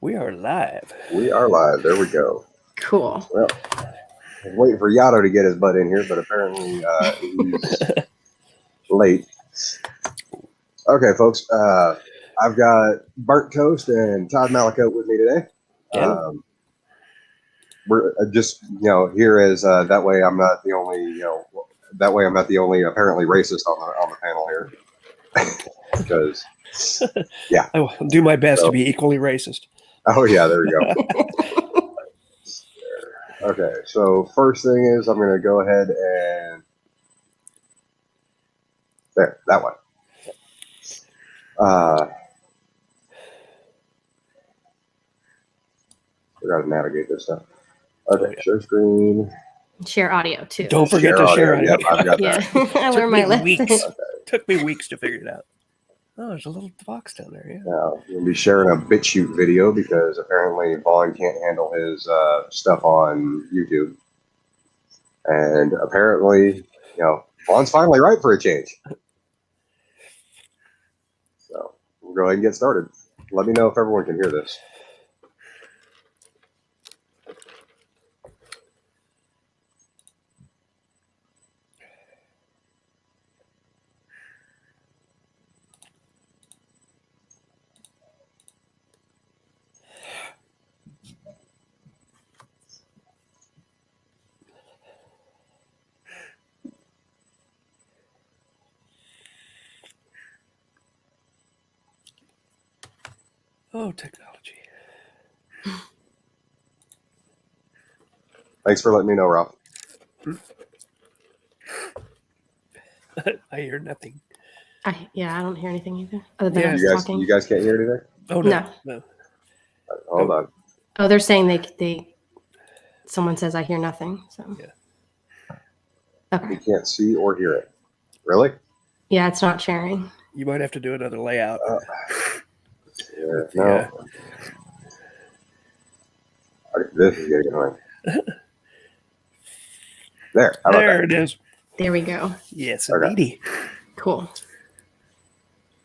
We are live. We are live. There we go. Cool. Well, I was waiting for Yato to get his butt in here, but apparently he's late. Okay, folks. I've got Burnt Toast and Todd Malakote with me today. Yeah. We're just, here is that way I'm not the only, that way I'm not the only apparently racist on the panel here. Because, yeah. I will do my best to be equally racist. Oh, yeah, there we go. Okay, so first thing is I'm going to go ahead and there, that one. We got to navigate this stuff. Okay, share screen. Share audio too. Don't forget to share audio. Yep, I've got that. Yeah, I learned my lesson. Okay. Took me weeks to figure it out. Oh, there's a little box down there. Yeah. Now, we'll be sharing a BitChute video because apparently Vaughn can't handle his stuff on YouTube. And apparently, Vaughn's finally right for a change. So we'll go ahead and get started. Let me know if everyone can hear this. Oh, technology. Thanks for letting me know, Ralph. I hear nothing. I don't hear anything either. Other than us talking. You guys can't hear anything? Oh, no. Right, hold on. Oh, they're saying they someone says I hear nothing. So yeah. Okay. You can't see or hear it. Really? Yeah, it's not sharing. You might have to do another layout. Yeah, no. Okay, this is getting annoying. There. How about There that? it is. There we go. Yes, Okay. indeedy. Cool.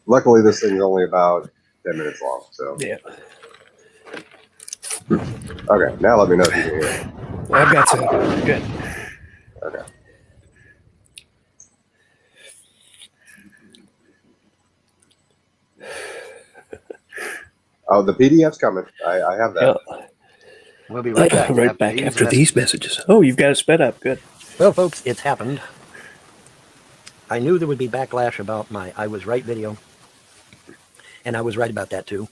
Luckily, this thing's only about 10 minutes long. So Yeah. okay, now let me know if you can hear it. Well, I've got some. Good. Okay. Oh, the PDF's coming. I have that. Yeah. We'll be right back. Right back after these messages. Oh, you've got it sped up. Good. Well, folks, it's happened. I knew there would be backlash about my I was right video. And I was right about that too.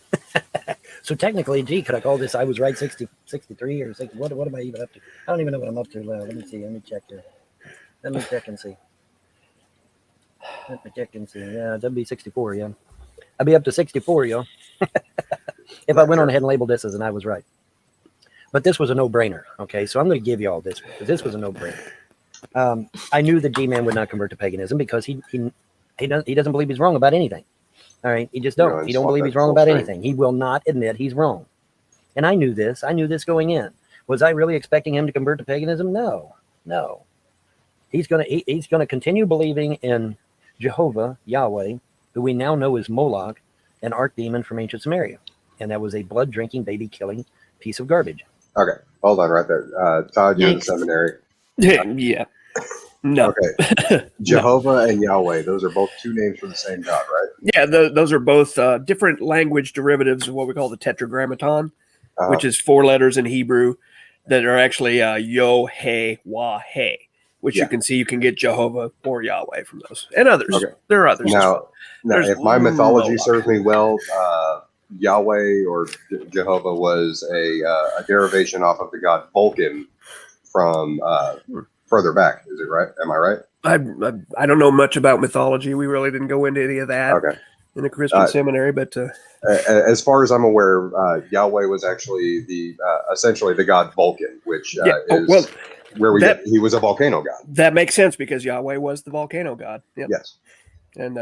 So technically, gee, could I call this I was right 63 or 60? What am I even up to? I don't even know what I'm up to. Let me see. Let me check here. Let me check and see. Yeah, that'd be 64, yeah. I'd be up to 64, yo. If I went on ahead and labeled this as an I was right. But this was a no-brainer, okay? So I'm going to give you all this. This was a no-brainer. I knew that G-Man would not convert to paganism because he doesn't believe he's wrong about anything. All right, he just don't. He don't believe he's wrong about anything. He will not admit he's wrong. And I knew this. I knew this going in. Was I really expecting him to convert to paganism? No. He's gonna continue believing in Jehovah, Yahweh, who we now know is Moloch, an archdemon from ancient Samaria, and that was a blood-drinking, baby-killing piece of garbage. Okay, hold on right there. Todd, you're in the seminary. Yeah. No. Okay. Jehovah and Yahweh, those are both two names for the same God, right? Yeah, those are both different language derivatives of what we call the tetragrammaton, which is 4 letters in Hebrew that are actually Yo-He-Wah-He, which you can see you can get Jehovah or Yahweh from those. And others. Okay. There are others. Now if my mythology serves me well, Yahweh or Jehovah was a derivation off of the god Vulcan from further back. Is it right? Am I right? I don't know much about mythology. We really didn't go into any of that in the Christian seminary. But as far as I'm aware, Yahweh was actually essentially the god Vulcan, which is where he was a volcano god. That makes sense because Yahweh was the volcano god. Yep. Yes. And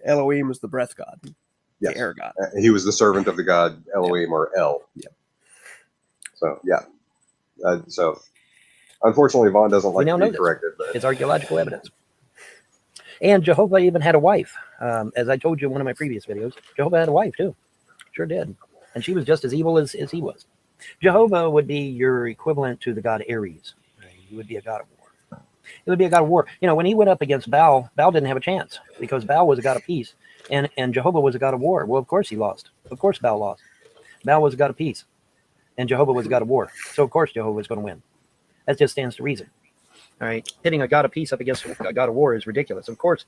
Elohim was the breath god. Yes. The air god. He was the servant of the god Elohim or El. Yep. So so unfortunately, Vaughn doesn't like to be corrected. But it's archaeological evidence. And Jehovah even had a wife. As I told you in one of my previous videos, Jehovah had a wife too. Sure did. and she was just as evil as he was. Jehovah would be your equivalent to the god Ares. Right? He would be a god of war. It would be a god of war. You know, when he went up against Baal, Baal didn't have a chance because Baal was a god of peace, and Jehovah was a god of war. Well, of course he lost. Of course Baal lost. Baal was a god of peace, and Jehovah was a god of war. So of course Jehovah was going to win. That just stands to reason. All right, pitting a god of peace up against a god of war is ridiculous. Of course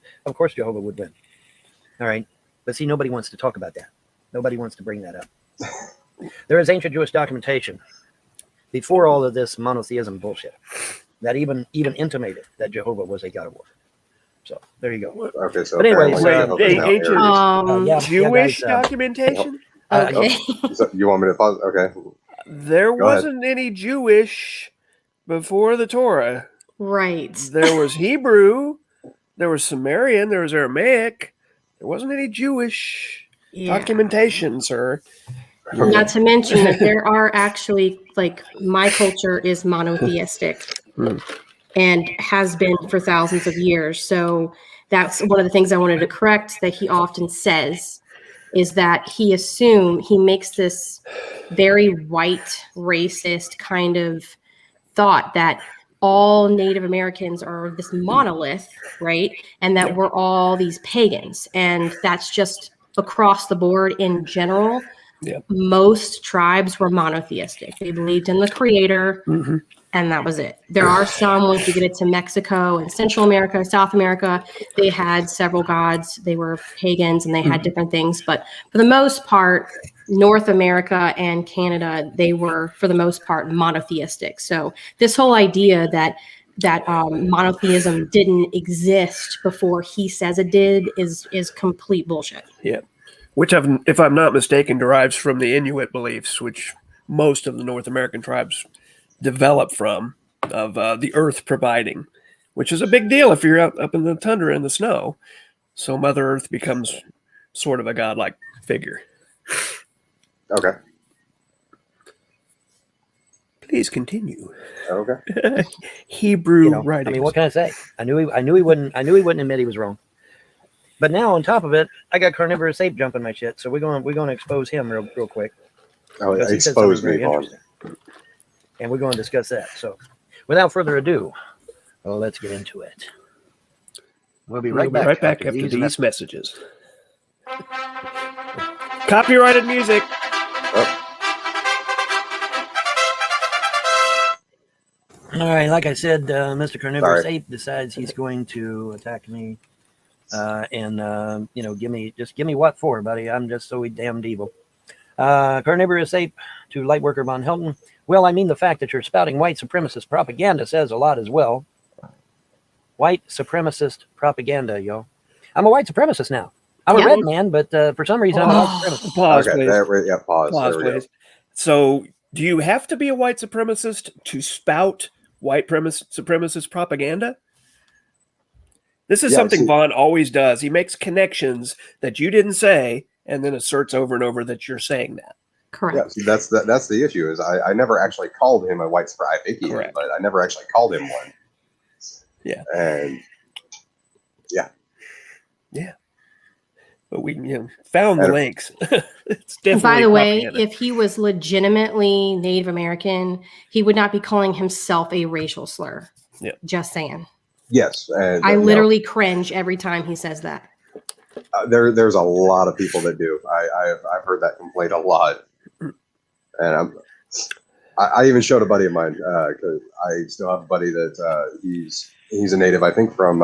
Jehovah would win. All right, but see, nobody wants to talk about that. Nobody wants to bring that up. There is ancient Jewish documentation before all of this monotheism bullshit that even intimated that Jehovah was a god of war. So there you go. Okay, so But anyways, ancient Jewish guys, documentation. Okay. So you want me to pause? Okay. There Go ahead. wasn't any Jewish before the Torah. Right. There was Hebrew, there was Sumerian, there was Aramaic. There wasn't any Jewish documentation, sir. Not to mention that there are actually, like, my culture is monotheistic and has been for thousands of years. So that's one of the things I wanted to correct that he often says is that he makes this very white, racist kind of thought that all Native Americans are this monolith, right? And that we're all these pagans. And that's just across the board in general. Yep. Most tribes were monotheistic. They believed in the creator, and that was it. There are some, once you get it to Mexico and Central America, South America, they had several gods. They were pagans, and they had different things. But for the most part, North America and Canada, they were, for the most part, monotheistic. So this whole idea that monotheism didn't exist before he says it did is complete bullshit. Yeah. Which, if I'm not mistaken, derives from the Inuit beliefs, which most of the North American tribes develop from, of the earth providing, which is a big deal if you're up in the tundra in the snow. So Mother Earth becomes sort of a godlike figure. Okay. Please continue. Okay. Hebrew writings. I mean, what can I say? I knew he wouldn't admit he was wrong. But now on top of it, I got carnivorous ape jumping my shit. So we're going to expose him real quick. Oh, because he said expose something me, very Vaughn. interesting. And we're going to discuss that. So without further ado, let's get into it. We'll be right back after these messages. Copyrighted music. All right, like I said, Mr. Carnivorous Ape decides he's going to attack me, and give me what for, buddy? I'm just so damned evil. Carnivorous Ape to Lightworker Von Helton. Well, I mean, the fact that you're spouting white supremacist propaganda says a lot as well. White supremacist propaganda, yo. I'm a white supremacist now. I'm a red man, but for some reason I'm a white supremacist. Pause, okay, please. Pause, please. So, do you have to be a white supremacist to spout white supremacist propaganda? This is something Vaughn always does. He makes connections that you didn't say, and then asserts over and over that you're saying that. Correct. Yeah, see, that's the issue. Is I never actually called him a white supremacist. I think he is, but I never actually called him one. Yeah. And yeah. But we found the links. It's definitely. By the way, if he was legitimately Native American, he would not be calling himself a racial slur. Yeah. Just saying. Yes, and I literally cringe every time he says that. There's a lot of people that do. I've heard that complaint a lot, and I even showed a buddy of mine because I still have a buddy that he's a native. I think from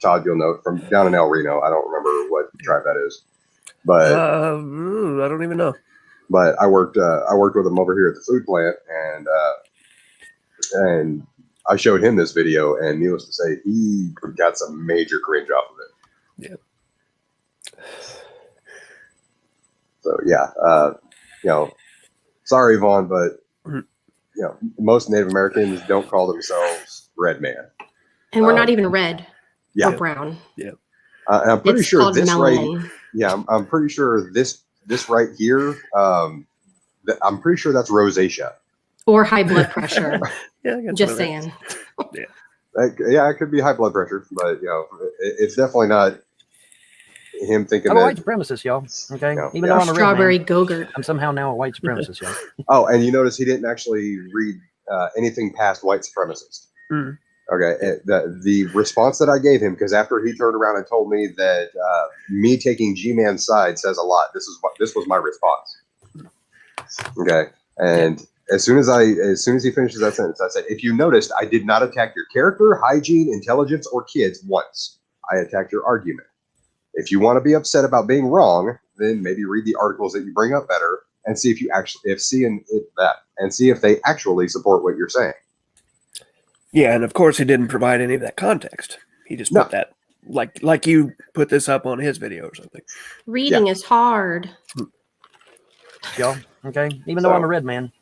Todd, you'll know, from down in El Reno. I don't remember what tribe that is, but I don't even know. But I worked with him over here at the food plant, and I showed him this video, and needless to say, he got some major cringe off of it. Yeah. So yeah, sorry, Vaughn, but most Native Americans don't call themselves red man, and we're not even red or brown. Yeah, I'm pretty it's sure this melanin. right. Yeah, I'm pretty sure this right here. I'm pretty sure that's rosacea or high blood pressure. Yeah, I just saying. Yeah, it could be high blood pressure, but it's definitely not. him thinking I'm a that white supremacist, y'all. Okay, Yeah, even yeah. though I'm a red Strawberry man, Go-Gurt. I'm somehow now a white supremacist, y'all. Oh, and you notice he didn't actually read anything past white supremacist. Mm. Okay, the response that I gave him, because after he turned around and told me that me taking G-Man's side says a lot, this was my response. Okay, and as soon as he finishes that sentence, I said, if you noticed, I did not attack your character, hygiene, intelligence, or kids once. I attacked your argument. If you want to be upset about being wrong, then maybe read the articles that you bring up better and see if they actually support what you're saying. Yeah, and of course he didn't provide any of that context. He just put that like you put this up on his video or something. Reading is hard. Y'all, okay? Even though I'm a red man,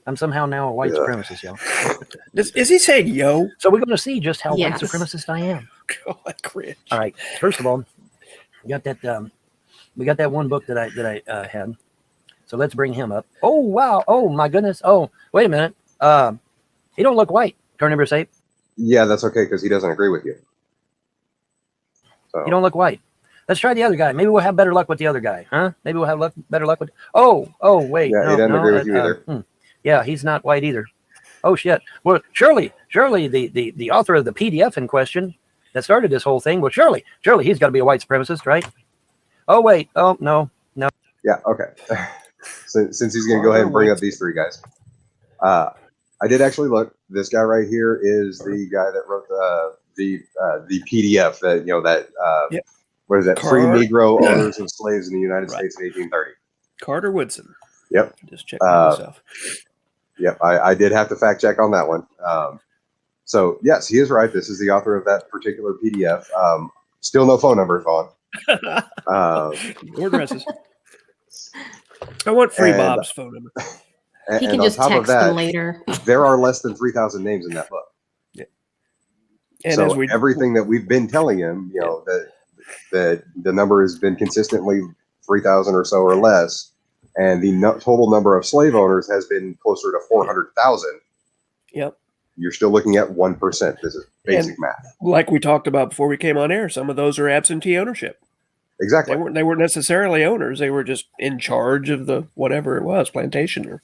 I'm somehow now a white supremacist, y'all. Is he saying yo? So we're going to see just how Yes. white supremacist I am. God, cringe. All right. First of all, we got that one book that I had. So let's bring him up. Oh wow! Oh my goodness! Oh wait a minute! He don't look white. Carnivorous ape. Yeah, that's okay because he doesn't agree with you. So. He don't look white. Let's try the other guy. Maybe we'll have better luck with the other guy, huh? Maybe we'll have better luck with. Oh wait. Yeah, he doesn't agree with you either. Yeah, he's not white either. Oh shit! Well, surely the author of the PDF in question that started this whole thing. Well, surely he's got to be a white supremacist, right? Oh wait. Oh no. Yeah. Okay. Since he's going to go ahead and bring up these three guys, I did actually look. This guy right here is the guy that wrote the PDF that what is that? Free Negro owners of slaves in the United States in 1830. Carter Woodson. Yep. Just checking myself. Yep. I did have to fact check on that one. So yes, he is right. This is the author of that particular PDF. Still no phone number, Vaughn. Or addresses. I want Free Bob's phone number. He can just text them later. There are less than 3,000 names in that book. Yeah. And so everything that we've been telling him, that the number has been consistently 3,000 or so or less, and the total number of slave owners has been closer to 400,000. Yep. You're still looking at 1%. This is basic math. Like we talked about before we came on air, some of those are absentee ownership. Exactly. They weren't necessarily owners. They were just in charge of the whatever it was, plantation or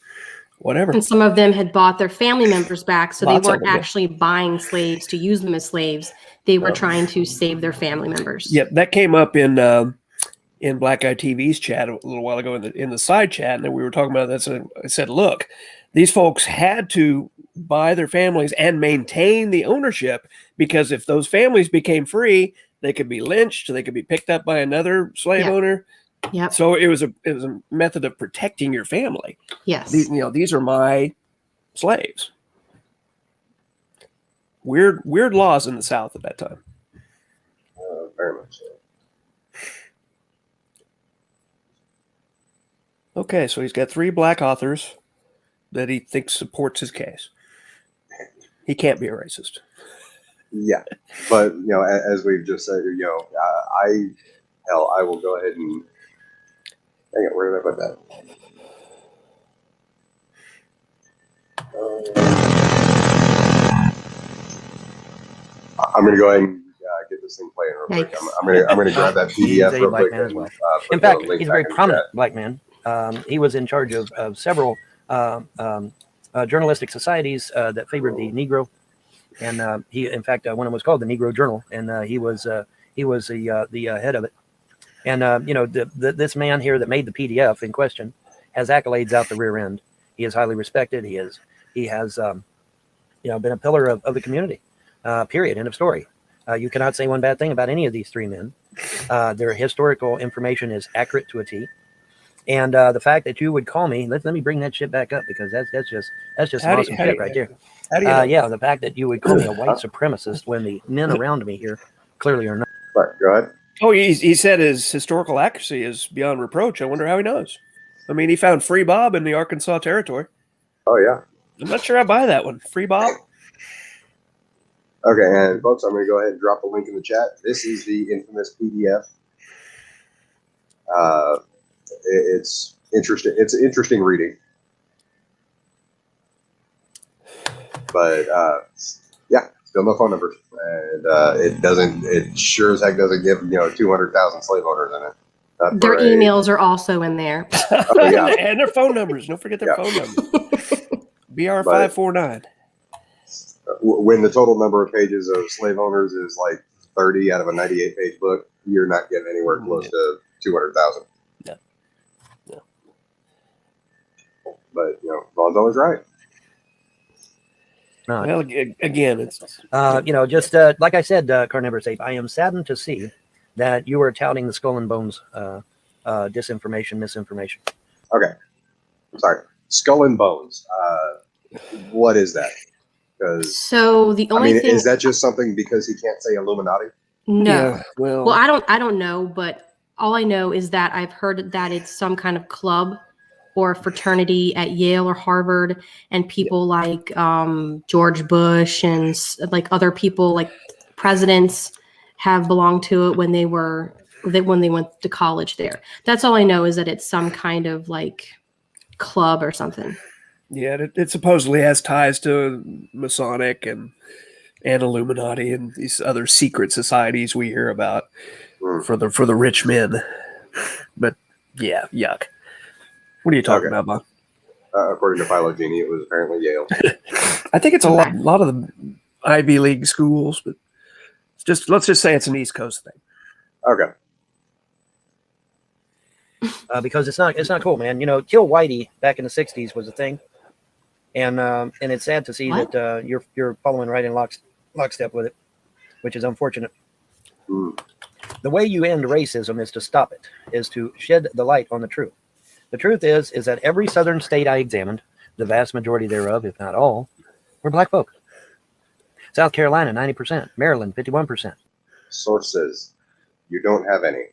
whatever. And some of them had bought their family members back, so they weren't actually buying slaves to use them as slaves. They were trying to save their family members. Yep, that came up in Black Guy TV's chat a little while ago in the side chat, and then we were talking about that. So I said, look, these folks had to buy their families and maintain the ownership, because if those families became free, they could be lynched, they could be picked up by another slave owner. Yeah. So it was a method of protecting your family. Yes. These are my slaves. Weird laws in the South at that time. Very much so. Okay, so he's got 3 black authors that he thinks supports his case. He can't be a racist. Yeah, but as we've just said, I will go ahead and hang it. Where did I put that? I'm going to go ahead and get this thing playing real quick. I'm going to grab that PDF real quick. As well. In fact, he's a very prominent black man. He was in charge of several journalistic societies that favored the Negro. And he, in fact, one of them was called the Negro Journal, and he was the head of it. And this man here that made the PDF in question has accolades out the rear end. He is highly respected. He has been a pillar of the community. Period. End of story. You cannot say one bad thing about any of these 3 men. Their historical information is accurate to a T. And the fact that you would call me, let me bring that shit back up, because that's just some awesome shit right there. Yeah, the fact that you would call me a white supremacist when the men around me here clearly are not. Right, go ahead. Oh, he said his historical accuracy is beyond reproach. I wonder how he knows. I mean, he found Free Bob in the Arkansas Territory. Oh, yeah. I'm not sure I buy that one. Free Bob? Okay, and folks, I'm going to go ahead and drop a link in the chat. This is the infamous PDF. It's interesting. It's interesting reading. But Still no phone numbers, and it sure as heck doesn't give 200,000 slave owners in it. Their emails are also in there. Oh, yeah. And their phone numbers. Don't forget their phone numbers. BR549. When the total number of pages of slave owners is like 30 out of a 98-page book, you're not getting anywhere close to 200,000. No. No. But Vaughn's always right. No. Well, again, it's just like I said, Carnivorous Ape, I am saddened to see that you are touting the Skull and Bones disinformation, misinformation. Okay. I'm sorry. Skull and Bones. What is that? So the only thing is that just something because he can't say Illuminati? No. Yeah, well, I don't know, but all I know is that I've heard that it's some kind of club or fraternity at Yale or Harvard, and people like George Bush and like other people, like presidents, have belonged to it when they went to college there. That's all I know, is that it's some kind of like club or something. yeah, it supposedly has ties to Masonic and Illuminati and these other secret societies we hear about for the rich men. But yeah, yuck. What are you talking about, Bob? According to Phylogeny, it was apparently Yale. I think it's a lot of the Ivy League schools, but let's just say it's an East Coast thing. Okay. Because it's not cool, man. Kill Whitey back in the '60s was a thing, and it's sad to see that you're following right in lockstep with it, which is unfortunate. The way you end racism is to stop it, is to shed the light on the truth. The truth is that every southern state I examined, the vast majority thereof, if not all, were black folk. South Carolina, 90%. Maryland, 51%. Sources. You don't have any.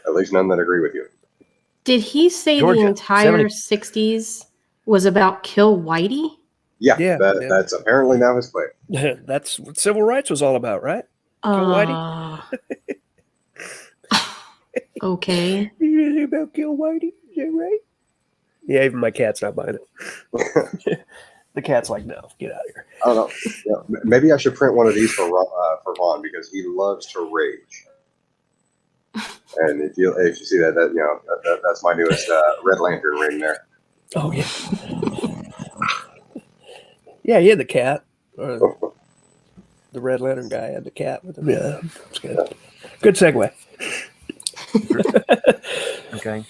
At least none that agree with you. Did he say Georgia, the entire 70. 60s was about Kill Whitey? Yeah. That's apparently now his claim. That's what civil rights was all about, right? Kill Whitey? Okay. You know about Kill Whitey? Is that right? Yeah, even my cat's not buying it. The cat's like, no, get out of here. I don't know. Yeah, maybe I should print one of these for Vaughn, because he loves to rage. And if you see that that's my newest Red Lantern ring there. Oh yeah. Yeah, he had the cat. The Red Lantern guy had the cat with him. Yeah, that's good. Good segue. Okay.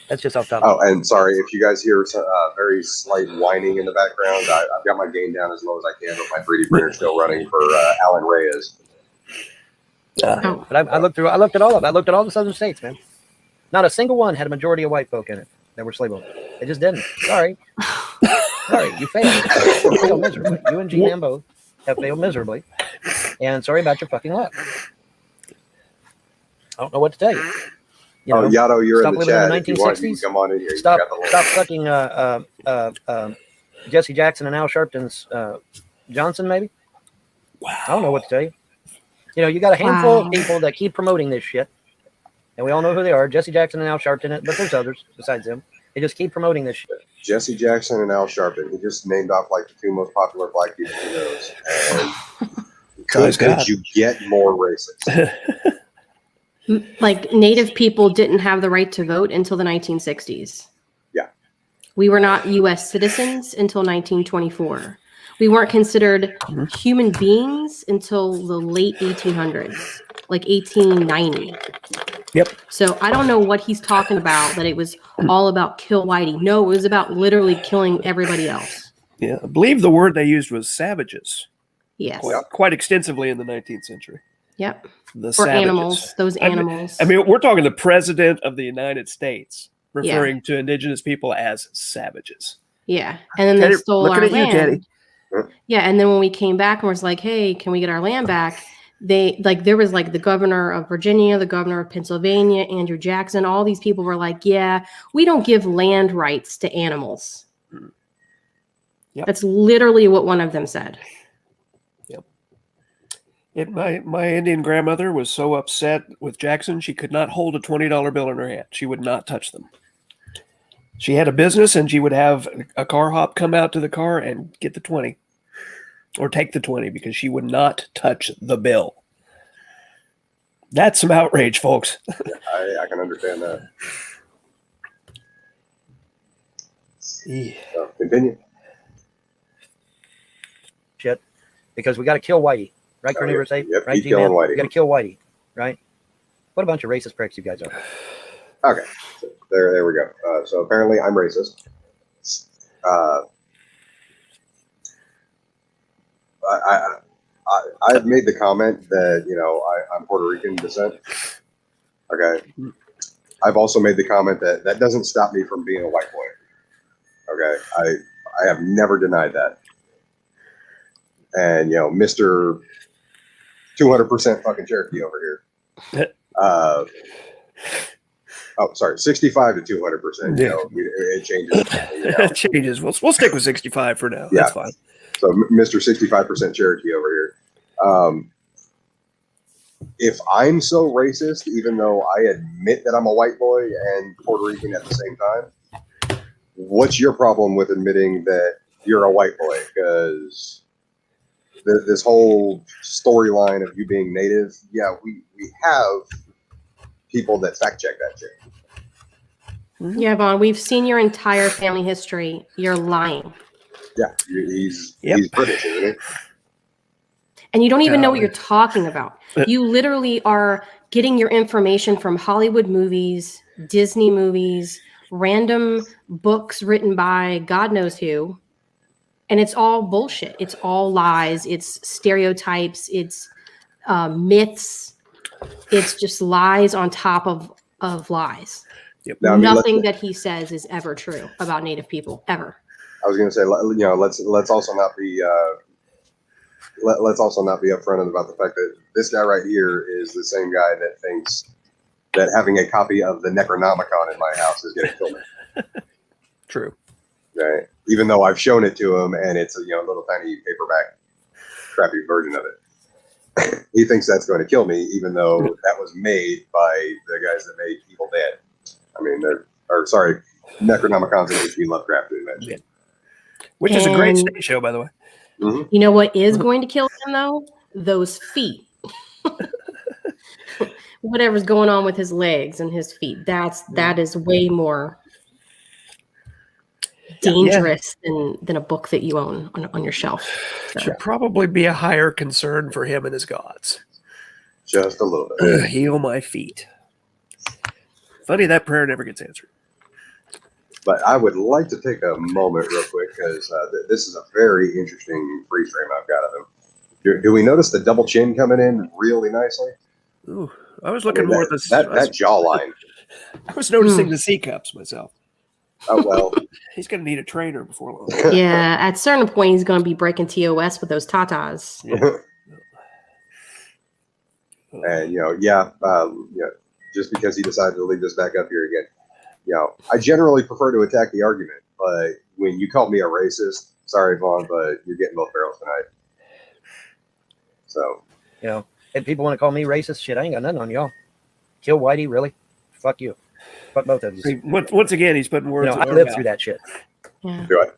That's just off top. Oh, and sorry if you guys hear very slight whining in the background. I've got my gain down as low as I can, but my 3D printer is still running for Alan Reyes. But I looked at all of it. I looked at all the southern states, man. Not a single one had a majority of white folk in it that were slave owners. It just didn't. Sorry, you failed. You failed miserably. You and G-Man both have failed miserably. And sorry about your fucking luck. I don't know what to tell you. Yato, you're in the chat. In the 1960s. If you want, you can come on in here. Stop sucking Jesse Jackson and Al Sharpton's Johnson, maybe? Wow. I don't know what to tell you. You got a handful of people that keep promoting this shit, and we all know who they are. Jesse Jackson and Al Sharpton, but there's others besides them. They just keep promoting this shit. Jesse Jackson and Al Sharpton. He just named off like the two most popular black people he knows. And could you get more racist? Like, Native people didn't have the right to vote until the 1960s. Yeah. We were not U.S. citizens until 1924. We weren't considered human beings until the late 1800s, like 1890. Yep. So I don't know what he's talking about, that it was all about Kill Whitey. No, it was about literally killing everybody else. Yeah, I believe the word they used was savages. Yes. Quite extensively in the 19th century. Yep. The Or savages. animals, those animals. I mean, we're talking the president of the United States referring to indigenous people as savages. Yeah. And then they stole our land. Teddy. Yeah. And then when we came back and was like, hey, can we get our land back? There was like the governor of Virginia, the governor of Pennsylvania, Andrew Jackson, all these people were like, yeah, we don't give land rights to animals. Yep. That's literally what one of them said. Yep. My Indian grandmother was so upset with Jackson, she could not hold a $20 bill in her hand. She would not touch them. She had a business, and she would have a car hop come out to the car and get the 20. or take the 20 because she would not touch the bill. That's some outrage, folks. I can understand that. So, continue. Shit. Because we got to kill Whitey. Right, Carnivorous Ape? Yep, Right, keep killing G-Man? Whitey. We got to kill Whitey. Right? What a bunch of racist pricks you guys are. Okay, so there we go. So apparently I'm racist. I've made the comment that, you know, I'm Puerto Rican descent. Okay. I've also made the comment that that doesn't stop me from being a white boy. Okay. I have never denied that. And, you know, Mr. 200% fucking Cherokee over here. Oh, sorry, 65 to 200%. You know, it changes. You know. It changes. We'll stick with 65 for now. Yeah. That's fine. So, Mr. 65% Cherokee over here. If I'm so racist, even though I admit that I'm a white boy and Puerto Rican at the same time, what's your problem with admitting that you're a white boy? Because this whole storyline of you being native, yeah, we have people that fact check that shit. Yeah, Vaughn, we've seen your entire family history. You're lying. Yeah, he's British, isn't he? And you don't even know what you're talking about. You literally are getting your information from Hollywood movies, Disney movies, random books written by God knows who. And it's all bullshit. It's all lies. It's stereotypes. It's myths. It's just lies on top of lies. Yep. Now, I mean, nothing that he says is ever true about Native people, ever. I was going to say, you know, let's also not be let's also not be upfront about the fact that this guy right here is the same guy that thinks that having a copy of the Necronomicon in my house is going to kill me. True. Right. Even though I've shown it to him and it's a, you know, little tiny paperback, crappy version of it. He thinks that's going to kill me, even though that was made by the guys that made Evil Dead. I mean, Necronomicon's an H.P. Lovecraft invention. Yeah. Which is a great stage show, by the way. Mm-hmm. You know what is going to kill him, though? Those feet. Whatever's going on with his legs and his feet. That is way more dangerous than a book that you own on your shelf. So. Should probably be a higher concern for him and his gods. Just a little bit. Heal my feet. Funny that prayer never gets answered. But I would like to take a moment real quick because this is a very interesting freeze frame I've got of him. Do we notice the double chin coming in really nicely? Ooh, I was looking more at this. That jawline. I was noticing the C cups myself. Oh, well. He's going to need a trainer before long. Yeah, at a certain point, he's going to be breaking TOS with those tatas. Yeah. And, you know, just because he decided to leave this back up here again, you know, I generally prefer to attack the argument, but when you call me a racist, sorry, Vaughn, but you're getting both barrels tonight. So, you know, if people want to call me racist, shit, I ain't got nothing on y'all. Kill Whitey, really? Fuck you. Fuck both of you. Once again, he's putting words. You know, I lived through that shit. Yeah. do it.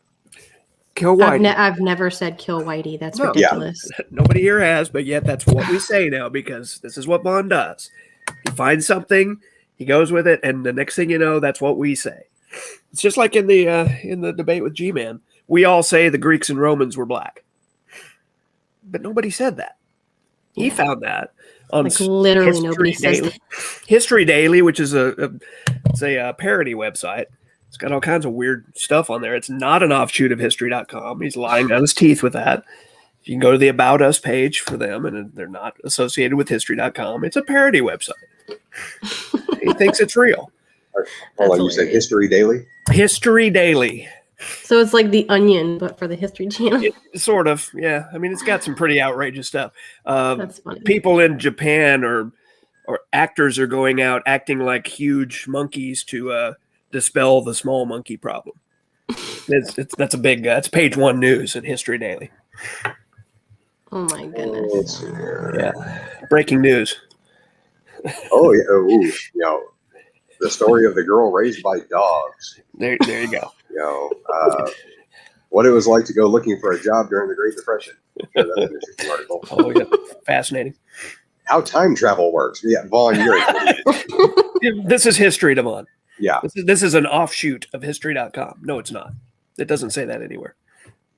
Kill Whitey. I've never said kill Whitey. That's ridiculous. Yeah. Nobody here has, but yet that's what we say now because this is what Bond does. He finds something, he goes with it, and the next thing you know, that's what we say. It's just like in the debate with G-Man. We all say the Greeks and Romans were black, but nobody said that. He found that on like literally History nobody says Daily. that. History Daily, which is a parody website. It's got all kinds of weird stuff on there. It's not an offshoot of History.com. He's lying on his teeth with that. You can go to the About Us page for them, and they're not associated with History.com. It's a parody website. He thinks it's real. Hold on, you said History Daily? History Daily. So it's like The Onion, but for the History Channel. Sort of, yeah. I mean, it's got some pretty outrageous stuff. That's funny. People in Japan or actors are going out acting like huge monkeys to dispel the small monkey problem. That's a big. That's page one news in History Daily. Oh my goodness. Yeah, breaking news. Oh yeah, ooh, you know, the story of the girl raised by dogs. There you go. You know, What it was like to go looking for a job during the Great Depression. Sure, that's an interesting article. Oh, yeah. Fascinating. How time travel works. Yeah, Vaughn, you're This is history, Devon. yeah. This is an offshoot of history.com. No, it's not. It doesn't say that anywhere.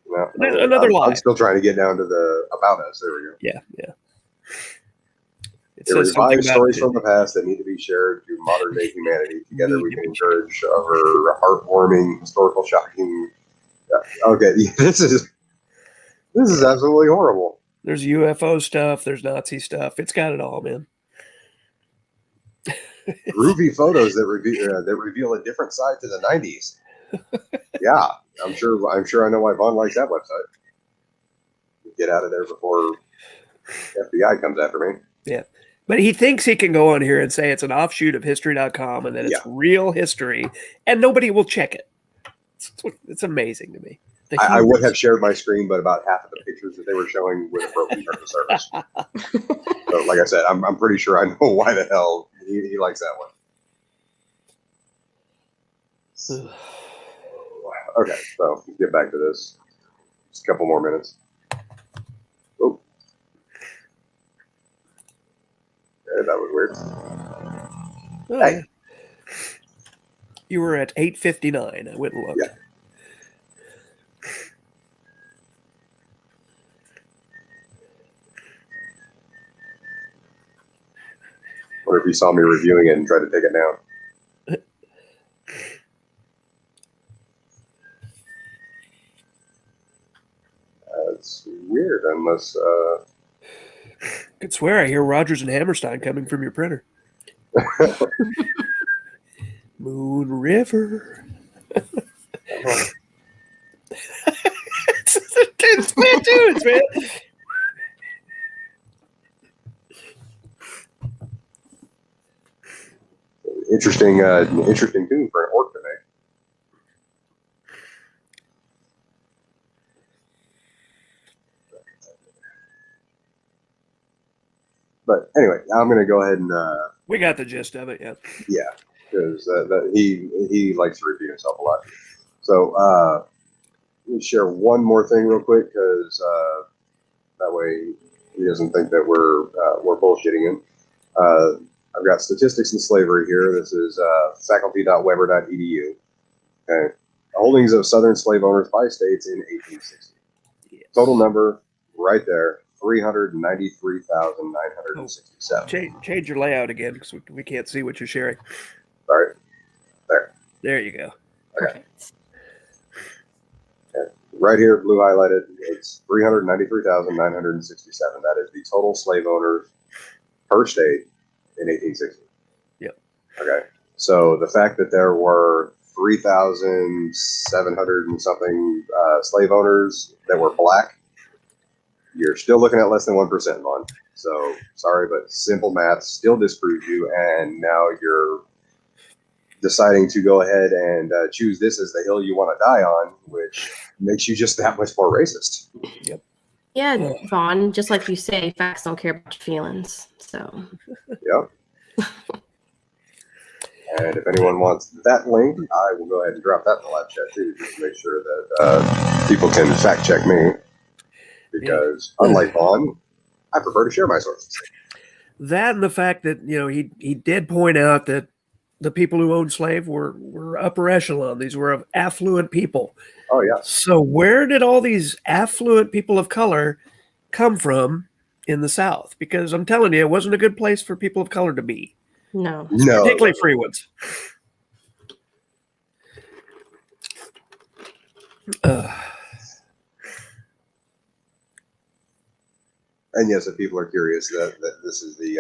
No, Another lie. I'm still trying to get down to the about us. There we go. Yeah. It They says something revive about stories from the past that need to be shared to modern day humanity. Together, we can encourage our heartwarming, historical, shocking. Okay, this is absolutely horrible. There's UFO stuff. There's Nazi stuff. It's got it all, man. Groovy photos that reveal a different side to the '90s. Yeah, I'm sure I know why Vaughn likes that website. Get out of there before FBI comes after me. Yeah. But he thinks he can go on here and say it's an offshoot of history.com and that it's real history, and nobody will check it. It's amazing to me. I would have shared my screen, but about half of the pictures that they were showing would have broken terms of service. So, like I said, I'm pretty sure I know why the hell he likes that one. Okay, so get back to this. Just a couple more minutes. Oh. Okay, that was weird. Oh, Hey. You were at 8:59. I went and looked. Yeah. What if you saw me reviewing it and tried to take it down? That's weird, unless Could swear I hear Rogers and Hammerstein coming from your printer. Moon River. It's cartoons, man. interesting tune for an orc to make. But anyway, I'm going to go ahead and We got the gist of it, yeah. yeah, because he likes to repeat himself a lot. So let me share one more thing real quick, because that way he doesn't think that we're bullshitting him. I've got statistics in slavery here. This is faculty.weber.edu. Okay, holdings of Southern slave owners by states in 1860. Yes. Total number right there. 393,967. Change your layout again because we can't see what you're sharing. Sorry. There you go. Perfect. Okay. Right here, blue highlighted, it's 393,967. That is the total slave owners per state in 1860. Yep. Okay. So the fact that there were 3,700 and something slave owners that were black, you're still looking at less than 1%, Vaughn. So sorry, but simple math still disproves you, and now you're deciding to go ahead and choose this as the hill you want to die on, which makes you just that much more racist. Yep. Yeah, Vaughn, just like you say, facts don't care about your feelings. So Yep. And if anyone wants that link, I will go ahead and drop that in the live chat too, just to make sure that people can fact check me. Because unlike Vaughn, I prefer to share my sources. That and the fact that he did point out that the people who owned slave were upper echelon. These were affluent people. Oh yeah. So where did all these affluent people of color come from in the South? Because I'm telling you, it wasn't a good place for people of color to be. no. Particularly free ones. And yes, if people are curious, that this is the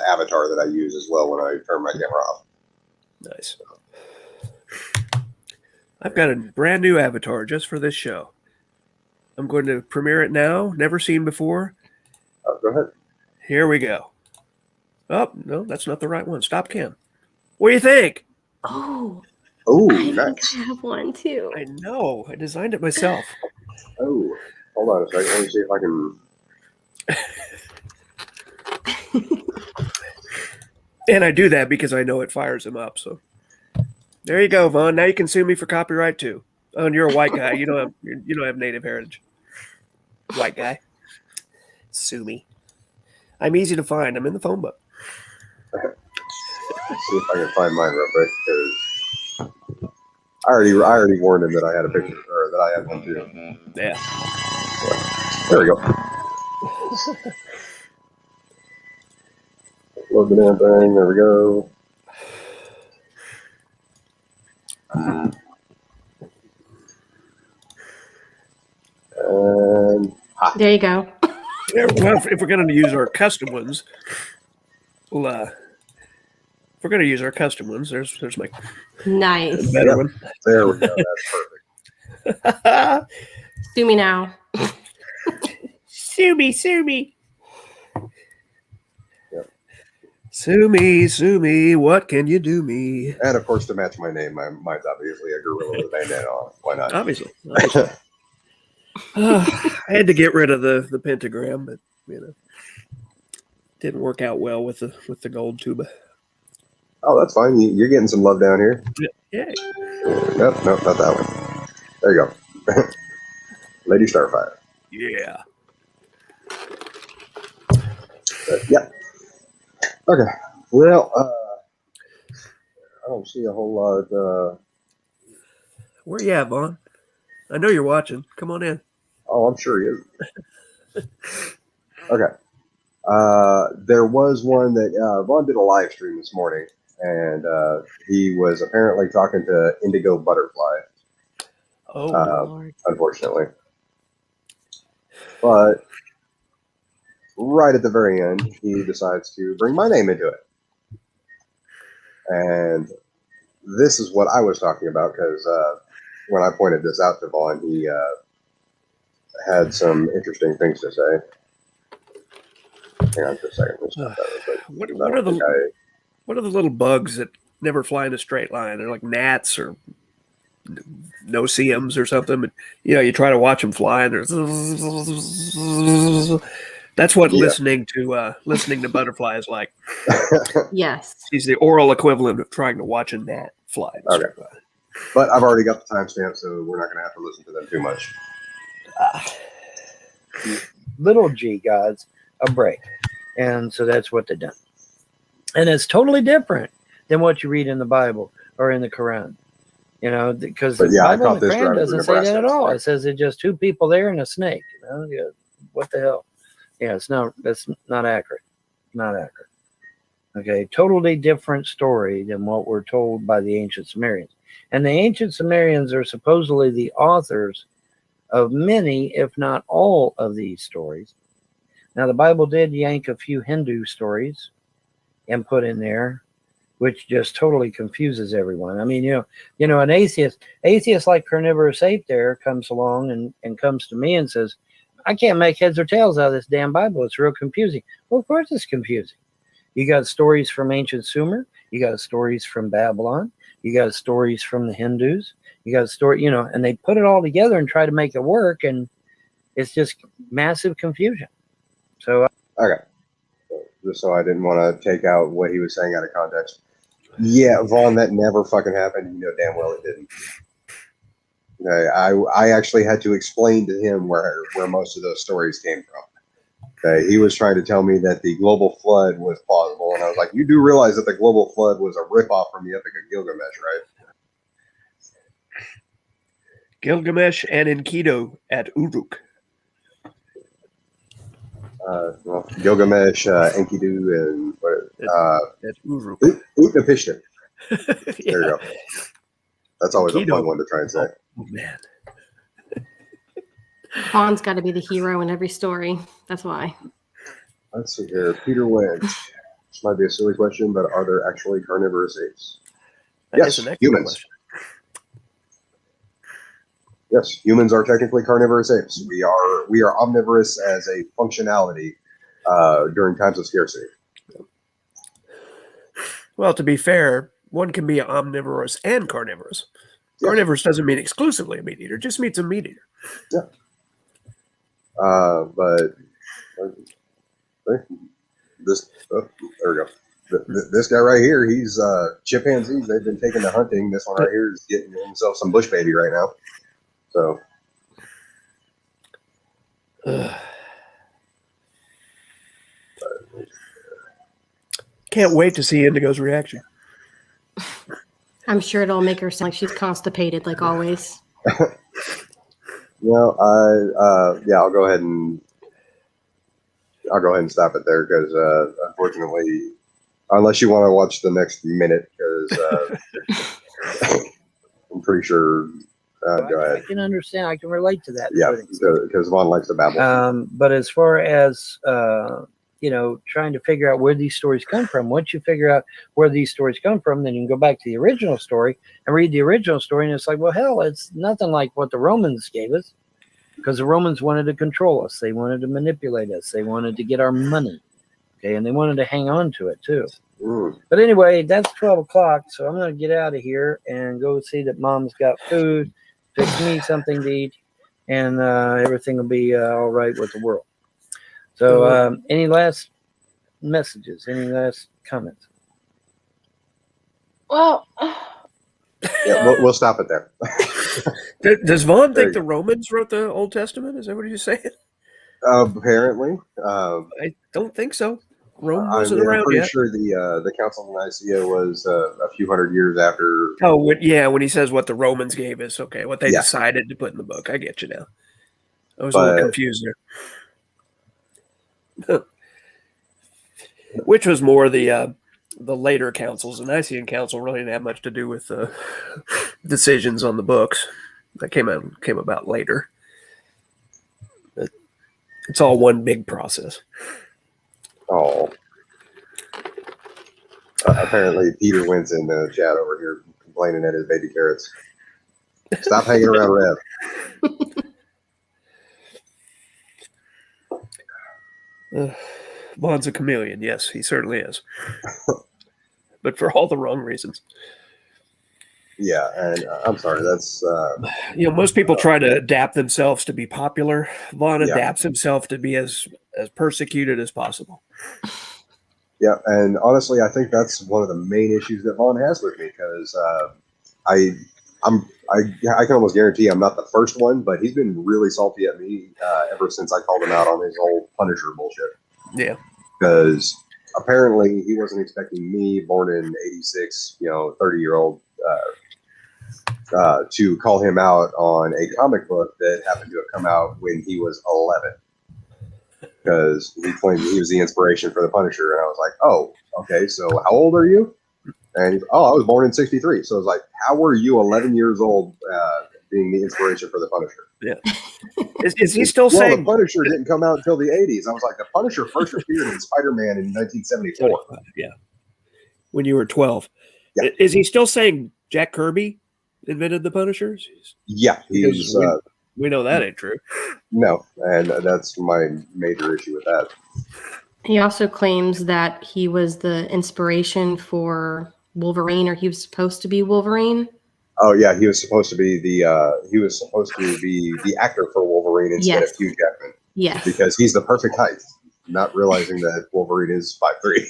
avatar that I use as well when I turn my camera off. Nice. I've got a brand new avatar just for this show. I'm going to premiere it now. Never seen before. Go ahead. Here we go. Oh, no, that's not the right one. Stop cam. What do you think? Oh, Oh, I nice. think I have one too. I know. I designed it myself. Oh, hold on a second. Let me see if I can. And I do that because I know it fires him up. So there you go, Vaughn. Now you can sue me for copyright too. Oh, and you're a white guy. You don't have native heritage. White guy. Sue me. I'm easy to find. I'm in the phone book. Let's see if I can find mine real quick because I already warned him that I had a picture or that I had one too. Yeah. There we go. Load the damn thing. There we go. There you go. Yeah, well, if we're going to use our custom ones, we'll, if we're going to use our custom ones, there's my Nice. better one. There we go. That's perfect. Sue me now. Sue me. Yep. Sue me, what can you do me? And of course, to match my name, mine's obviously a gorilla with a bandana on. Why not? Obviously. I had to get rid of the pentagram, but didn't work out well with the gold tuba. Oh, that's fine. You're getting some love down here. Yeah. Nope, not that one. There you go. Lady Starfire. Yeah. Yeah. Okay. Well, I don't see a whole lot. Where you at, Vaughn? I know you're watching. Come on in. Oh, I'm sure he is. Okay. There was one that Vaughn did a live stream this morning, and he was apparently talking to Indigo Butterfly. Oh, Lord. Unfortunately. But right at the very end, he decides to bring my name into it. And this is what I was talking about, because when I pointed this out to Vaughn, he had some interesting things to say. Hang on just a second. What are the little bugs that never fly in a straight line? They're like gnats or no-see-ums or something. But, you try to watch them fly, and there's that's what listening to butterfly is like. Yes. She's the oral equivalent of trying to watch a gnat fly. Okay. But I've already got the timestamp, so we're not going to have to listen to them too much. Little G gods a break, and so that's what they've done, and it's totally different than what you read in the Bible or in the Quran, because the Bible and the Quran doesn't say that at all. It says it's just two people there and a snake. What the hell? Yeah, that's not accurate. Not accurate. Okay, totally different story than what we're told by the ancient Sumerians, and the ancient Sumerians are supposedly the authors of many, if not all, of these stories. Now, the Bible did yank a few Hindu stories and put in there, which just totally confuses everyone. I mean, an atheist like Carnivorous Ape there comes along and comes to me and says, I can't make heads or tails out of this damn Bible. It's real confusing. Well, of course it's confusing. You got stories from ancient Sumer. You got stories from Babylon. You got stories from the Hindus. You got a story, and they put it all together and try to make it work, and it's just massive confusion. So, okay. Just so I didn't want to take out what he was saying out of context. Yeah, Vaughn, that never fucking happened. You know damn well it didn't. Okay, I actually had to explain to him where most of those stories came from. Okay, he was trying to tell me that the global flood was plausible, and I was like, you do realize that the global flood was a ripoff from the Epic of Gilgamesh, right? Gilgamesh and Enkidu at Uruk. Well, Gilgamesh, Enkidu, and at Uruk. Utnapishtim. Yeah. There you go. That's always a fun one to try and say. Oh, man. Vaughn's got to be the hero in every story. That's why. Let's see here. Peter Wedge. This might be a silly question, but are there actually carnivorous apes? Yes, humans. Question. Yes, humans are technically carnivorous apes. We are omnivorous as a functionality during times of scarcity. Well, to be fair, one can be omnivorous and carnivorous. Yes. Carnivorous doesn't mean exclusively a meat eater; it just means a meat eater. Yeah. But this, there we go. This guy right here, he's chimpanzees. They've been taken to hunting. This one right here is getting himself some bush baby right now. So can't wait to see Indigo's reaction. I'm sure it'll make her sound like she's constipated, like always. I'll go ahead and stop it there because unfortunately, unless you want to watch the next minute, because I'm pretty sure. Go ahead. I can understand. I can relate to that. Yeah, because Vaughn likes to babble. But as far as trying to figure out where these stories come from, once you figure out where these stories come from, then you can go back to the original story and read the original story, and it's like, well, hell, it's nothing like what the Romans gave us, because the Romans wanted to control us. They wanted to manipulate us. They wanted to get our money. Okay, and they wanted to hang on to it too. But anyway, that's 12 o'clock, so I'm going to get out of here and go see that Mom's got food, fix me something to eat, and everything will be all right with the world. So any last messages? Any last comments? Well, we'll stop it there. Does Vaughn think the Romans wrote the Old Testament? Is that what you're saying? Apparently. I don't think so. Rome I'm wasn't around pretty yet. sure the Council of Nicaea was a few hundred years after. Oh, when he says what the Romans gave us, okay, what they decided to put in the book. I get you now. I was a little confused there. Which was more the later councils. The Nicene Council really didn't have much to do with decisions on the books. That came about later. But it's all one big process. Oh. Apparently, Peter Wentz in the chat over here complaining at his baby carrots. Stop hanging around Rev. Vaughn's a chameleon. Yes, he certainly is. But for all the wrong reasons. Yeah, and I'm sorry. That's most people try to adapt themselves to be popular. Vaughn adapts himself to be as persecuted as possible. Yeah, and honestly, I think that's one of the main issues that Vaughn has with me, because I can almost guarantee I'm not the first one, but he's been really salty at me ever since I called him out on his whole Punisher bullshit. Yeah, because apparently he wasn't expecting me, born in '86, 30-year-old, to call him out on a comic book that happened to have come out when he was 11. Because he claimed he was the inspiration for the Punisher, and I was like, "Oh, okay. So how old are you?" And he's, "Oh, I was born in '63." So I was like, "How were you 11 years old, being the inspiration for the Punisher?" Yeah. Is he still saying the Punisher didn't come out until the '80s? I was like, "The Punisher first appeared in Spider-Man in 1974." Yeah, when you were 12. Yeah. Is he still saying Jack Kirby invented the Punishers? Yeah, he's. We know that ain't true. No, and that's my major issue with that. He also claims that he was the inspiration for Wolverine, or he was supposed to be Wolverine. Oh yeah, he was supposed to be the actor for Wolverine instead of Hugh Jackman. Yes, because he's the perfect height, not realizing that Wolverine is 5'3".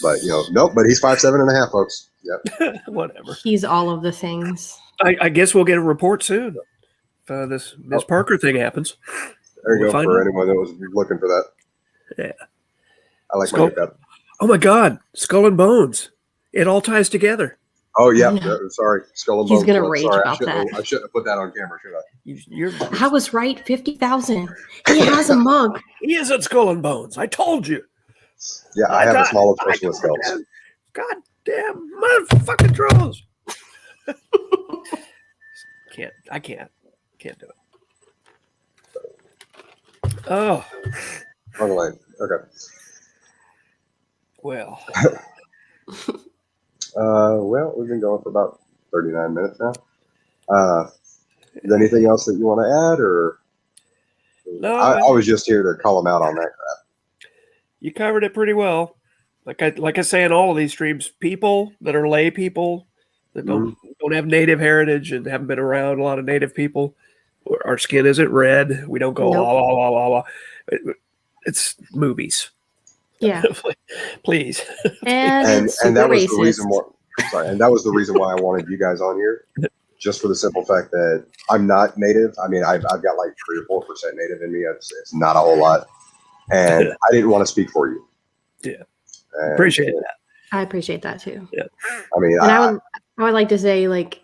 But nope. But he's 5'7.5", folks. Yep. Whatever. He's all of the things. I guess we'll get a report soon. If this Parker thing happens. There you go for anyone that was looking for that. Yeah. I like my makeup. Oh my God, Skull and Bones. It all ties together. Oh yeah, sorry, Skull and Bones. He's gonna rage about that. I shouldn't have put that on camera, should I? I was right. 50,000. He has a mug. He is at Skull and Bones. I told you. Yeah, I have a small obsession with skulls. God damn motherfucking trolls. I can't do it. Oh. Wrong line. Okay. Well. Well, we've been going for about 39 minutes now. Is there anything else that you want to add, or? No. I was just here to call him out on that crap. You covered it pretty well. Like I say in all of these streams, people that are lay people that don't have native heritage and haven't been around a lot of native people, our skin isn't red. We don't go la la la la. It's movies. Yeah. Please. And that was the reason why. Sorry, and that was the reason why I wanted you guys on here, just for the simple fact that I'm not native. I mean, I've got like 3 or 4% native in me. It's not a whole lot, and I didn't want to speak for you. Yeah, And, appreciate that. I appreciate that too. Yeah, I mean, And I would like to say, like,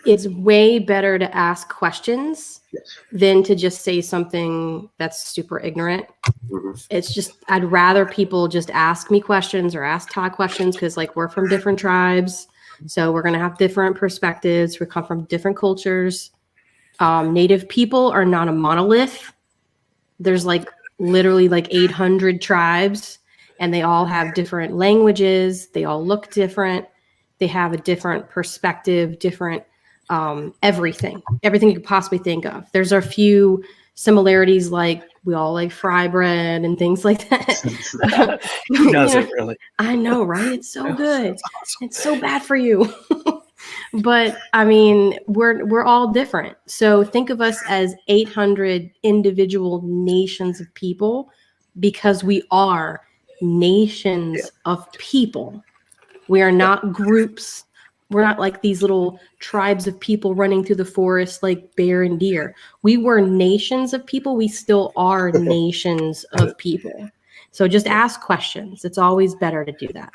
it's way better to ask questions yes. than to just say something that's super ignorant. Mm-hmm. It's just, I'd rather people just ask me questions or ask Todd questions, because like we're from different tribes, so we're going to have different perspectives. We come from different cultures. Native people are not a monolith. There's like literally like 800 tribes, and they all have different languages. They all look different. They have a different perspective, different everything you could possibly think of. There's a few similarities, like we all like fry bread and things like that. Who doesn't really? I know, right? It's so good. Awesome. It's so bad for you. But I mean, we're all different. So think of us as 800 individual nations of people, because we are nations of people. We are not groups. We're not like these little tribes of people running through the forest like bear and deer. We were nations of people. We still are nations of people. So just ask questions. It's always better to do that.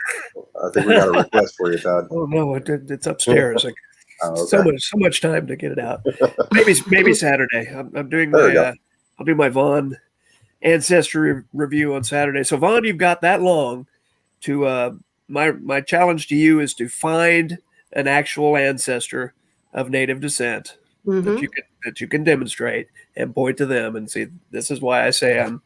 I think we got a request for you, Todd. Oh no, it's upstairs. Like, Oh, okay. so much time to get it out. Maybe Saturday. I'm doing my I'll do my Vaughn ancestry review on Saturday. So Vaughn, you've got that long to my challenge to you is to find an actual ancestor of native descent that you can demonstrate and point to them and say, this is why I say I'm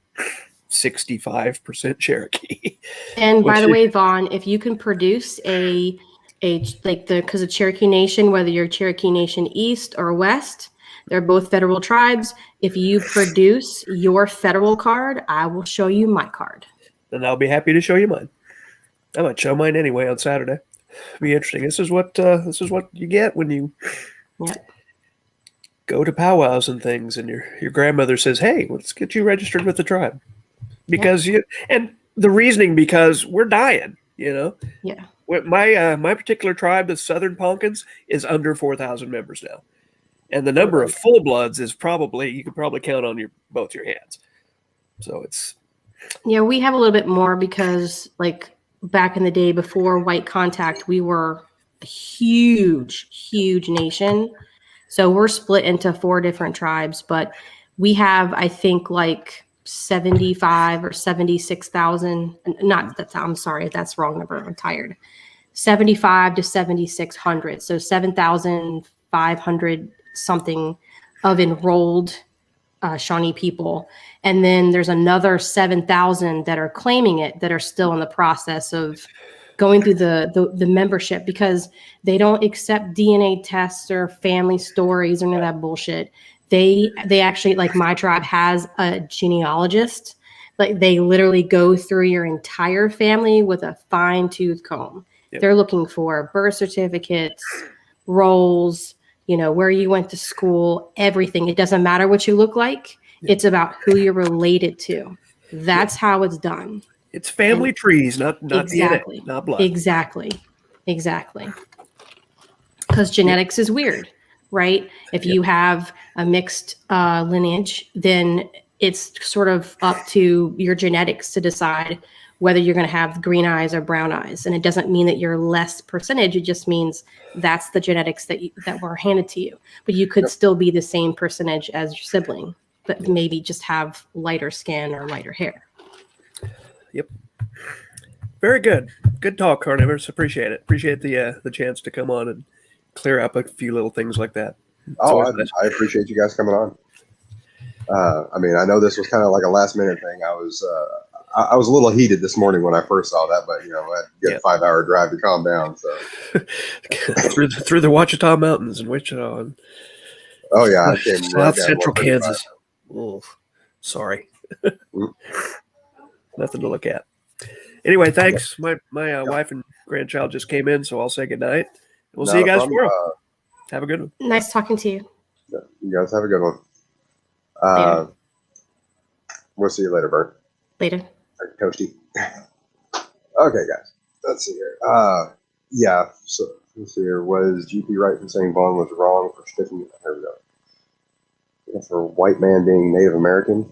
65% Cherokee. And by the way, Vaughn, if you can produce because of Cherokee Nation, whether you're Cherokee Nation East or West, they're both federal tribes. If you produce your federal card, I will show you my card. Then I'll be happy to show you mine. I might show mine anyway on Saturday. It'll be interesting. This is what you get when you go to powwows and things, and your grandmother says, "Hey, let's get you registered with the tribe," because and the reasoning, because we're dying. Yeah. My particular tribe, the Southern Ponkins, is under 4,000 members now, and the number of full bloods is you could probably count on both your hands. So it's we have a little bit more, because like back in the day before white contact, we were a huge nation. So we're split into 4 different tribes, but we have, I think, like 75 or 76,000. I'm sorry, that's wrong number. I'm tired. 75 to 7,600. So 7,500 something of enrolled Shawnee people. And then there's another 7,000 that are claiming it, that are still in the process of going through the membership, because they don't accept DNA tests or family stories or any of that bullshit. They actually, like my tribe has a genealogist. Like they literally go through your entire family with a fine-tooth comb. Yep. They're looking for birth certificates, rolls, where you went to school, everything. It doesn't matter what you look like. Yep. It's about who you're related to. That's how it's done. It's family trees, not exactly. DNA, not blood. Exactly. Because genetics is weird, right? If you have a mixed lineage, then it's sort of up to your genetics to decide whether you're going to have green eyes or brown eyes. And it doesn't mean that you're less percentage. It just means that's the genetics that were handed to you. But you could still be the same percentage as your sibling, but maybe just have lighter skin or lighter hair. Yep. Very good. Good talk, Carnivorous. Appreciate it. Appreciate the chance to come on and clear up a few little things like that. I appreciate you guys coming on. I mean, I know this was kind of like a last minute thing. I was a little heated this morning when I first saw that, but I had to get a 5-hour drive to calm down. So through the Ouachita Mountains in Wichita. And I came South Central Kansas. Oh, sorry. Nothing to look at. Anyway, thanks. My wife and grandchild just came in, so I'll say goodnight. We'll see you guys tomorrow. Have a good one. Nice talking to you. You guys have a good one. We'll see you later, Bert. Later. Toasty. Okay, guys. Let's see here. Yeah. So let's see here. Was GP right for saying Vaughn was wrong for sticking? There we go. Yeah, for white man being Native American.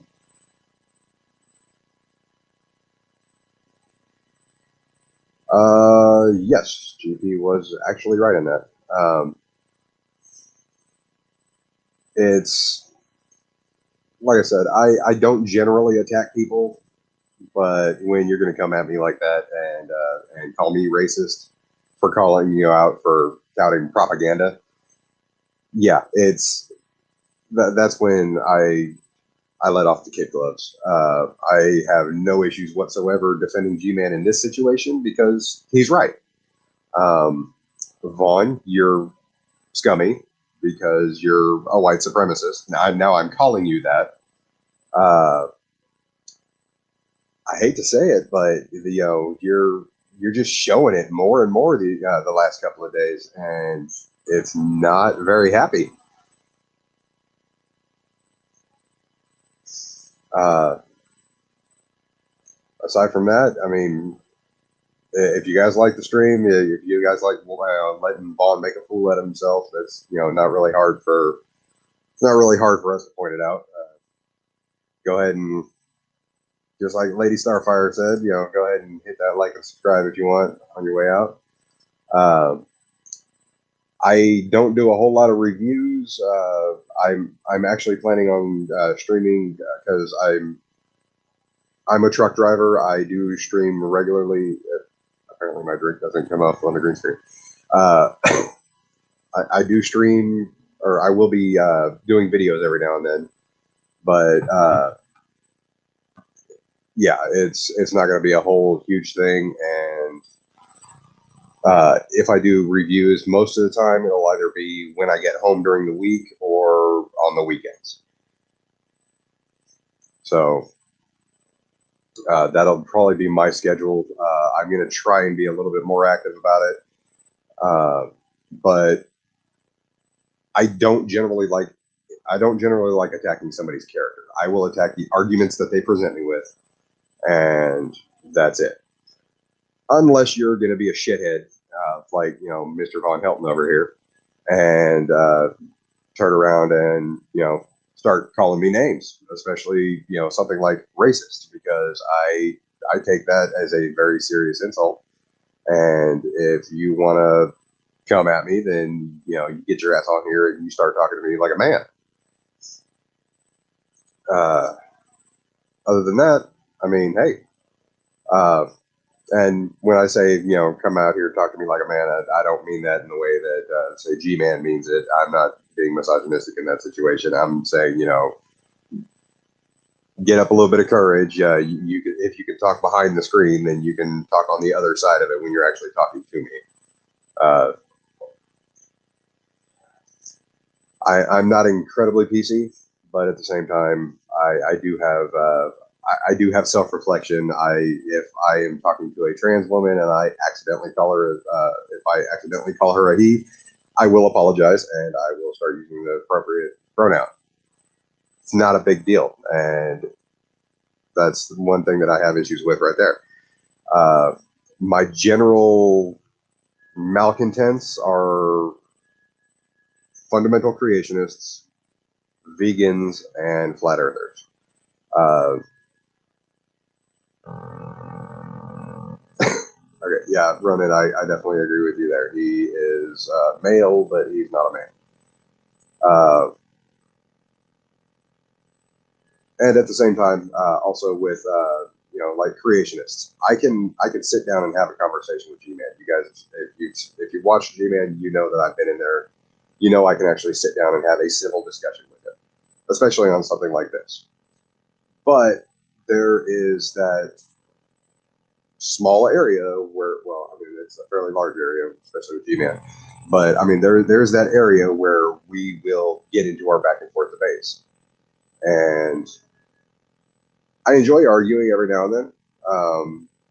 Yes, GP was actually right in that. It's like I said, I don't generally attack people, but when you're going to come at me like that and call me racist for calling you out for touting propaganda, yeah, that's when I let off the kid gloves. I have no issues whatsoever defending G-Man in this situation because he's right. Vaughn, you're scummy because you're a white supremacist. Now I'm calling you that. I hate to say it, but you're just showing it more and more the last couple of days, and it's not very happy. Aside from that, I mean, if you guys like the stream, if you guys like letting Vaughn make a fool out of himself, that's not really hard for us to point it out. Go ahead and, just like Lady Starfire said, go ahead and hit that like and subscribe if you want on your way out. I don't do a whole lot of reviews. I'm actually planning on streaming because I'm a truck driver. I do stream regularly. Apparently, my drink doesn't come up on the green screen. I do stream, or I will be doing videos every now and then. But yeah, it's not going to be a whole huge thing. And if I do reviews, most of the time it'll either be when I get home during the week or on the weekends. So that'll probably be my schedule. I'm going to try and be a little bit more active about it. But I don't generally like attacking somebody's character. I will attack the arguments that they present me with, and that's it. Unless you're going to be a shithead, like Mr. Von Helton over here, and turn around and start calling me names, especially something like racist, because I take that as a very serious insult. And if you want to come at me, then you get your ass on here and you start talking to me like a man. Other than that, I mean, hey. And when I say, come out here and talk to me like a man, I don't mean that in the way that, say, G-Man means it. I'm not being misogynistic in that situation. I'm saying, get up a little bit of courage. If you can talk behind the screen, then you can talk on the other side of it when you're actually talking to me. I'm not incredibly PC, but at the same time, I do have self-reflection. If I am talking to a trans woman and I accidentally call her, if I accidentally call her a he, I will apologize and I will start using the appropriate pronoun. It's not a big deal, and that's one thing that I have issues with right there. My general malcontents are fundamental creationists, vegans, and flat earthers. Okay, yeah, Ronan, I definitely agree with you there. He is male, but he's not a man. And at the same time, also with like creationists, I can sit down and have a conversation with G-Man. You guys, if you watch G-Man, you know that I've been in there. I can actually sit down and have a civil discussion with him, especially on something like this. But there is that small area where, well, I mean, it's a fairly large area, especially with G-Man. But I mean, there's that area where we will get into our back and forth debates, and I enjoy arguing every now and then,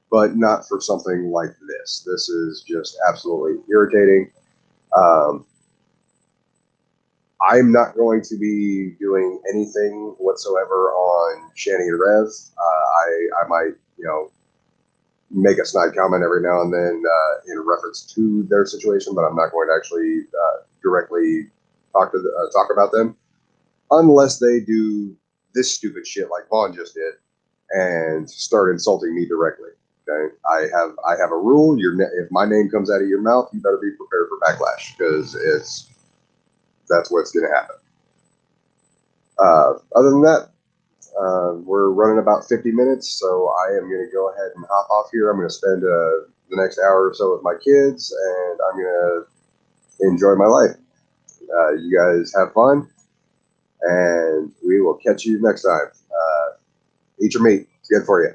but not for something like this. This is just absolutely irritating. I'm not going to be doing anything whatsoever on Shani and Rev. I might, make a snide comment every now and then in reference to their situation, but I'm not going to actually directly talk about them unless they do this stupid shit like Vaughn just did and start insulting me directly. Okay, I have a rule. If my name comes out of your mouth, you better be prepared for backlash because that's what's going to happen. Other than that, we're running about 50 minutes, so I am going to go ahead and hop off here. I'm going to spend the next hour or so with my kids, and I'm going to enjoy my life. You guys have fun, and we will catch you next time. Eat your meat. It's good for you.